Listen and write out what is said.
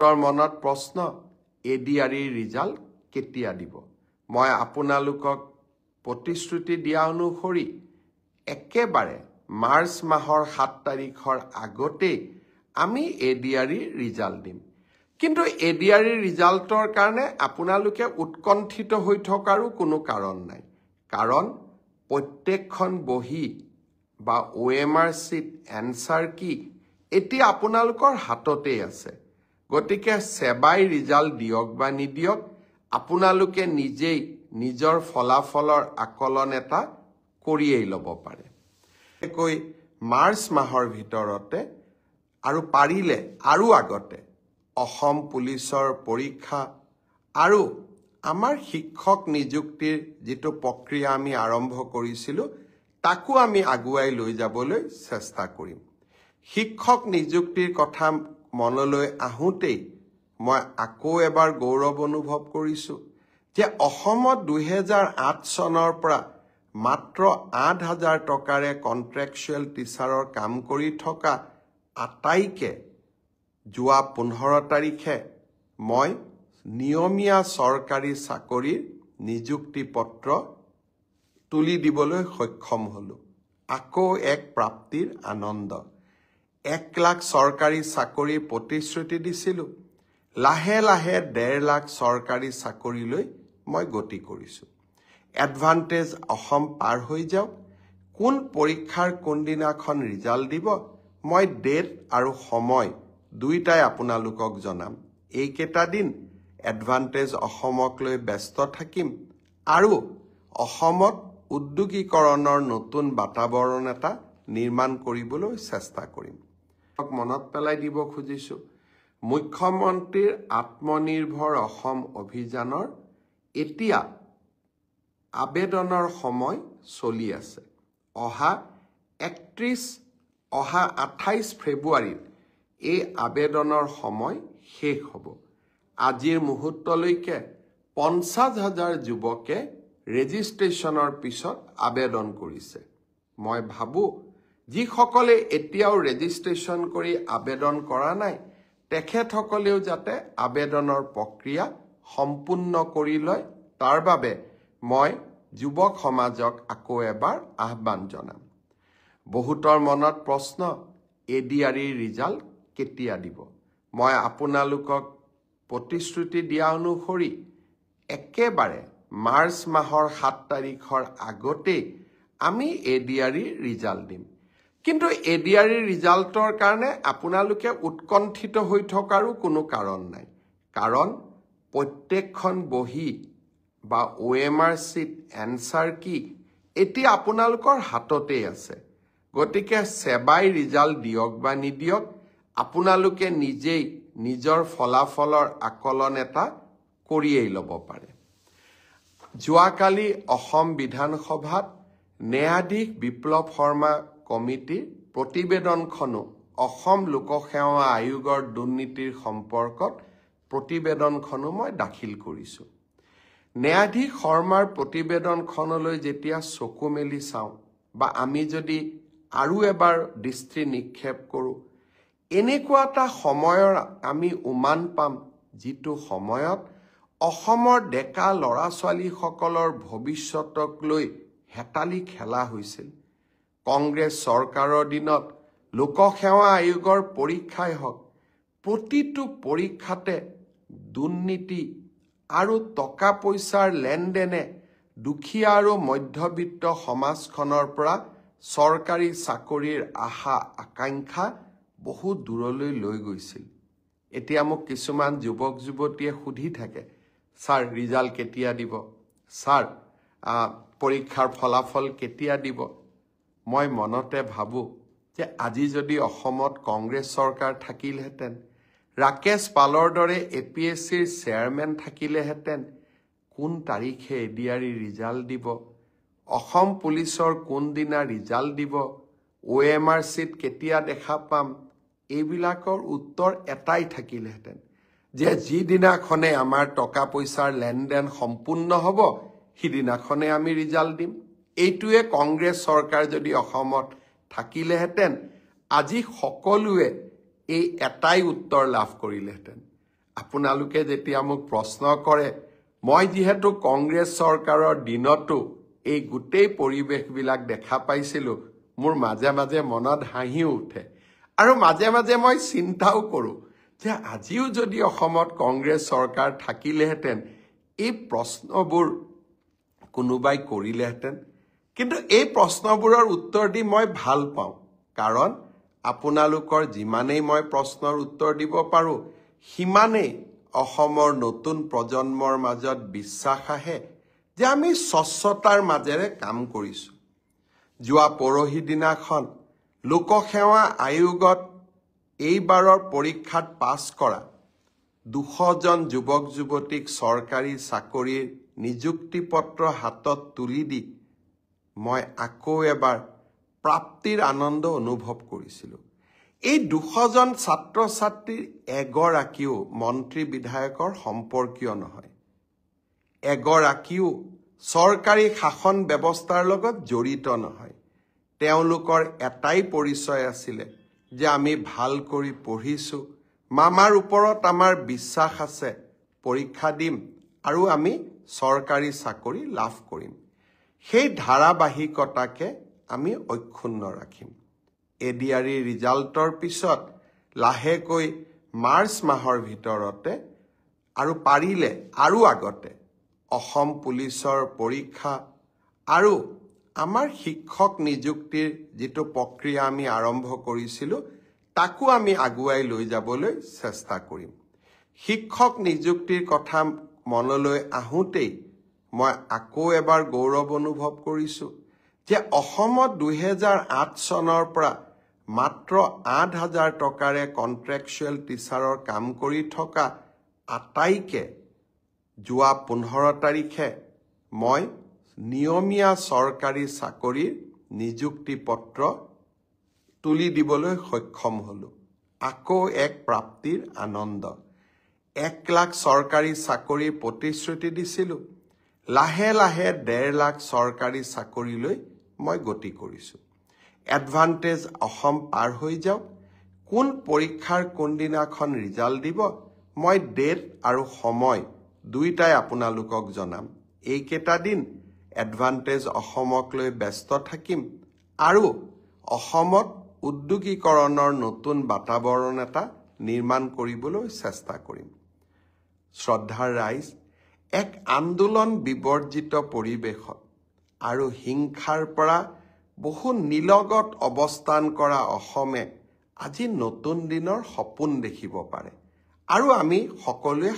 মনত প্ৰশ্ন এডিআৰিৰ ৰিজাল্ট কেতিয়া দিব মই আপোনালোকক প্ৰতিশ্ৰুতি দিয়া অনুসৰি একেবাৰে মাৰ্চ মাহৰ 7 তাৰিখৰ আগতে আমি এডিআৰিৰ ৰিজাল্ট দিম কিন্তু এডিআৰিৰ ৰিজাল্টৰ কাৰণে আপোনালোকে উৎকণ্ঠিত হৈ থকাৰো কোনো কাৰণ নাই কাৰণ প্ৰত্যেকখন বহি বা OMR sheet answer কি এটি আপোনালোকৰ হাততে আছে গতিকে সেবাই ৰিজাল্ট দিয়ক বা নিদিয়ক আপোনালোকে নিজেই নিজৰ ফলাফলৰ আকলন এটা কৰিয়েই ল'ব পাৰে কৈ মাৰ্চ মাহৰ ভিতৰতে আৰু পাৰিলে আৰু আগতে অসম পুলিচৰ পৰীক্ষা আৰু আমাৰ শিক্ষক নিযুক্তিৰ যেটো প্ৰক্ৰিয়া আমি আৰম্ভ কৰিছিলো তাকো আমি আগুৱাই লৈ যাবলৈ চেষ্টা কৰিম শিক্ষক নিযুক্তিৰ কথা মনলৈ আহুতেই মই আকৌ এবাৰ গৌৰৱ অনুভৱ কৰিছো যে অসমত 2008 চনৰ পৰা মাত্ৰ 8000 টকাৰে কন্ট্ৰাকচুৱেল টিচাৰৰ কাম কৰি থকা আটাইকে যোৱা 15 তাৰিখে মই নিয়মীয়া চৰকাৰী চাকৰিৰ নিযুক্তি পত্ৰ তুলি দিবলৈ সক্ষম হলো আকৌ এক প্ৰাপ্তিৰ আনন্দ 1 লাখ চৰকাৰী চাকৰি প্ৰতিশ্ৰুতি দিছিলো লাহে লাহে 1.5 লাখ চৰকাৰী চাকৰিলৈ মই গতি কৰিছো এডভান্টেজ অসম পাৰ হৈ যাওক কোন পৰীক্ষাৰ কোনদিনাখন ৰিজাল্ট দিব মই ডেট আৰু সময় দুইটাই আপোনালোকক জনাম এই কেটা দিন এডভান্টেজ অসমক লৈ ব্যস্ত থাকিম আৰু অসমত উদ্যোগীকৰণৰ নতুন বাতাবৰণ এটা নিৰ্মাণ কৰিবলৈ চেষ্টা কৰিম মনত পেলাই দিব খুজিছো মুখ্যমন্ত্ৰীৰ আত্মনিৰ্ভৰ অসম অভিযানৰ এতিয়া আবেদনৰ সময় চলি আছে অহা 28 ফেব্ৰুৱাৰীত এই আবেদনৰ সময় শেষ হ'ব আজিৰ মুহূৰ্তলৈকে 50,000 যুৱকে ৰেজিষ্ট্ৰেচনৰ পিছত আবেদন কৰিছে মই ভাবো যিসকলে এতিয়াও ৰেজিষ্ট্ৰেচন কৰি আবেদন কৰা নাই তেখেতসকলেও যাতে আবেদনৰ প্ৰক্ৰিয়া সম্পূৰ্ণ কৰি লয় তাৰ বাবে মই যুৱক সমাজক আকৌ এবাৰ আহ্বান জনাম বহুতৰ মনত প্ৰশ্ন এডিআৰিৰ ৰিজাল্ট কেতিয়া দিব মই আপোনালোকক প্ৰতিশ্ৰুতি দিয়া অনুসৰি একেবাৰে মাৰ্চ মাহৰ 7 তাৰিখৰ আগতে আমি এডিআৰিৰ ৰিজাল্ট দিম কিন্তু এডিআৰিৰ ৰিজাল্টৰ কাৰণে আপোনালোকে উৎকণ্ঠিত হৈ থকাৰো কোনো কাৰণ নাই কাৰণ প্ৰত্যেকখন বহি বা OMR sheet answer কি এটি আপোনালোকৰ হাততে আছে গতিকে সেবাই ৰিজাল্ট দিয়ক বা নিদিয়ক আপোনালোকে নিজেই নিজৰ ফলাফলৰ আকলন এটা কৰিয়েই ল'ব পাৰে যোৱাকালি অসম বিধানসভাত ন্যায়াধীশ বিপ্লৱ শৰ্মা কমিটিৰ প্ৰতিবেদনখনো অসম লোকসেৱা আয়োগৰ দুৰ্নীতিৰ সম্পৰ্কত প্ৰতিবেদনখনো মই দাখিল কৰিছো ন্যায়াধীশ শৰ্মাৰ প্ৰতিবেদনখনলৈ যেতিয়া চকু মেলি চাওঁ বা আমি যদি আৰু এবাৰ দৃষ্টি নিক্ষেপ কৰো এনেকুৱা এটা সময়ৰ আমি উমান পাম যিটো সময়ত অসমৰ ডেকা লৰা ছোৱালী সকলৰ ভৱিষ্যতক লৈ হেতালি খেলা হৈছিল কংগ্ৰেছ চৰকাৰৰ দিনত লোকসেৱা আয়োগৰ পৰীক্ষাই হওক প্ৰতিটো পৰীক্ষাতে দুৰ্নীতি আৰু টকা পইচাৰ লেনদেনে দুখীয়া আৰু মধ্যবিত্ত সমাজখনৰ পৰা চৰকাৰী চাকৰিৰ আশা আকাংক্ষা বহু দূৰলৈ লৈ গৈছিল এতিয়া মোক কিছুমান যুৱক যুৱতীয়ে সুধি থাকে স্যাৰ ৰিজাল্ট কেতিয়া দিব স্যাৰ পৰীক্ষাৰ ফলাফল কেতিয়া দিব মই মনতে ভাবো যে আজি যদি অসমত কংগ্ৰেছ চৰকাৰ থাকিলহেঁতেন ৰাকেশ পালৰ দৰে APSCৰ চেয়াৰমেন থাকিলেহেঁতেন কোন তাৰিখে এডিআৰি ৰিজাল্ট দিব অসম পুলিচৰ কোন দিনা ৰিজাল্ট দিব OMR sheet কেতিয়া দেখা পাম এইবিলাকৰ উত্তৰ এটাই থাকিলহেঁতেন যে যিদিনাখনে আমাৰ টকা পইচাৰ লেনদেন সম্পূৰ্ণ হ'ব সিদিনাখনে আমি ৰিজাল্ট দিম এইটোৱে কংগ্ৰেছ চৰকাৰ যদি অসমত থাকিলেহেঁতেন আজি সকলোৱে এই এটাই উত্তৰ লাভ কৰিলেহেঁতেন আপোনালোকে যেতিয়া মোক প্ৰশ্ন কৰে, মই যিহেতু কংগ্ৰেছ চৰকাৰৰ দিনতো এই গোটেই পৰিৱেশবিলাক দেখা পাইছিলোঁ, মোৰ মাজে মাজে মনত হাঁহিও উঠে। আৰু মাজে মাজে মই চিন্তাও কৰোঁ যে আজিও যদি অসমত কংগ্ৰেছ চৰকাৰ থাকিলেহেঁতেন, এই প্ৰশ্নবোৰ কোনোবাই কৰিলেহেঁতেন। কিন্তু এই প্ৰশ্নবোৰৰ উত্তৰ দি মই ভাল পাওঁ, কাৰণ আপোনালোকৰ যিমানেই মই প্ৰশ্নৰ উত্তৰ দিব পাৰোঁ, সিমানেই অসমৰ নতুন প্ৰজন্মৰ মাজত বিশ্বাস আহে যে আমি স্বচ্ছতাৰ মাজেৰে কাম কৰিছোঁ। যোৱা পৰহি দিনাখন লোকসেৱা আয়োগত এইবাৰৰ পৰীক্ষাত পাছ কৰা 200জন যুৱক যুৱতীক চৰকাৰী চাকৰিৰ নিযুক্তি পত্ৰ হাতত তুলি দি মই আকৌ এবাৰ প্ৰাপ্তিৰ আনন্দ অনুভৱ কৰিছিলোঁ। এই 200জন ছাত্ৰ ছাত্ৰীৰ এগৰাকীও মন্ত্ৰী বিধায়কৰ সম্পৰ্কীয় নহয়, এগৰাকীও চৰকাৰী শাসন ব্যৱস্থাৰ লগত জড়িত নহয়। তেওঁলোকৰ এটাই পৰিচয় আছিলে যে আমি ভাল কৰি পঢ়িছোঁ, মামাৰ ওপৰত আমাৰ বিশ্বাস আছে, পৰীক্ষা দিম আৰু আমি চৰকাৰী চাকৰি লাভ কৰিম। সেই ধাৰাবাহিকতাকে আমি অক্ষুণ্ণ ৰাখিম। এডিআৰই ৰিজাল্টৰ পিছত লাহেকৈ মাৰ্চ মাহৰ ভিতৰতে আৰু পাৰিলে আৰু আগতে অসম পুলিচৰ পৰীক্ষা আৰু আমাৰ শিক্ষক নিযুক্তিৰ যিটো প্ৰক্ৰিয়া আমি আৰম্ভ কৰিছিলোঁ, তাকো আমি আগুৱাই লৈ যাবলৈ চেষ্টা কৰিম। শিক্ষক নিযুক্তিৰ কথা মনলৈ আহোঁতেই মই আকৌ এবাৰ গৌৰৱ অনুভৱ কৰিছোঁ যে অসমত 2008 চনৰ পৰা মাত্ৰ 8,000 টকাৰে কণ্ট্ৰেকচুৱেল টিচাৰৰ কাম কৰি থকা আটাইকে যোৱা 15 তাৰিখে মই নিয়মীয়া চৰকাৰী চাকৰিৰ নিযুক্তি পত্ৰ তুলি দিবলৈ সক্ষম হ'লোঁ। আকৌ এক প্ৰাপ্তিৰ আনন্দ। 1 লাখ চৰকাৰী চাকৰিৰ প্ৰতিশ্ৰুতি দিছিলোঁ। লাহে লাহে 1.5 লাখ চৰকাৰী চাকৰিলৈ মই গতি কৰিছোঁ। এডভান্টেজ অসম পাৰ হৈ যাওক। কোন পৰীক্ষাৰ কোনদিনাখন ৰিজাল্ট দিব, মই ডেট আৰু সময় দুইটাই আপোনালোকক জনাম। এইকেইটা দিন এডভান্টেজ অসমক লৈ ব্যস্ত থাকিম আৰু অসমত উদ্যোগীকৰণৰ নতুন বাতাবৰণ এটা নিৰ্মাণ কৰিবলৈ চেষ্টা কৰিম। শ্ৰদ্ধাৰ ৰাইজ, এক আন্দোলন বিবৰ্জিত পৰিৱেশত আৰু হিংসাৰ পৰা বহু নিলগত অৱস্থান কৰা অসমে আজি নতুন দিনৰ সপোন দেখিব পাৰে আৰু আমি সকলোৱে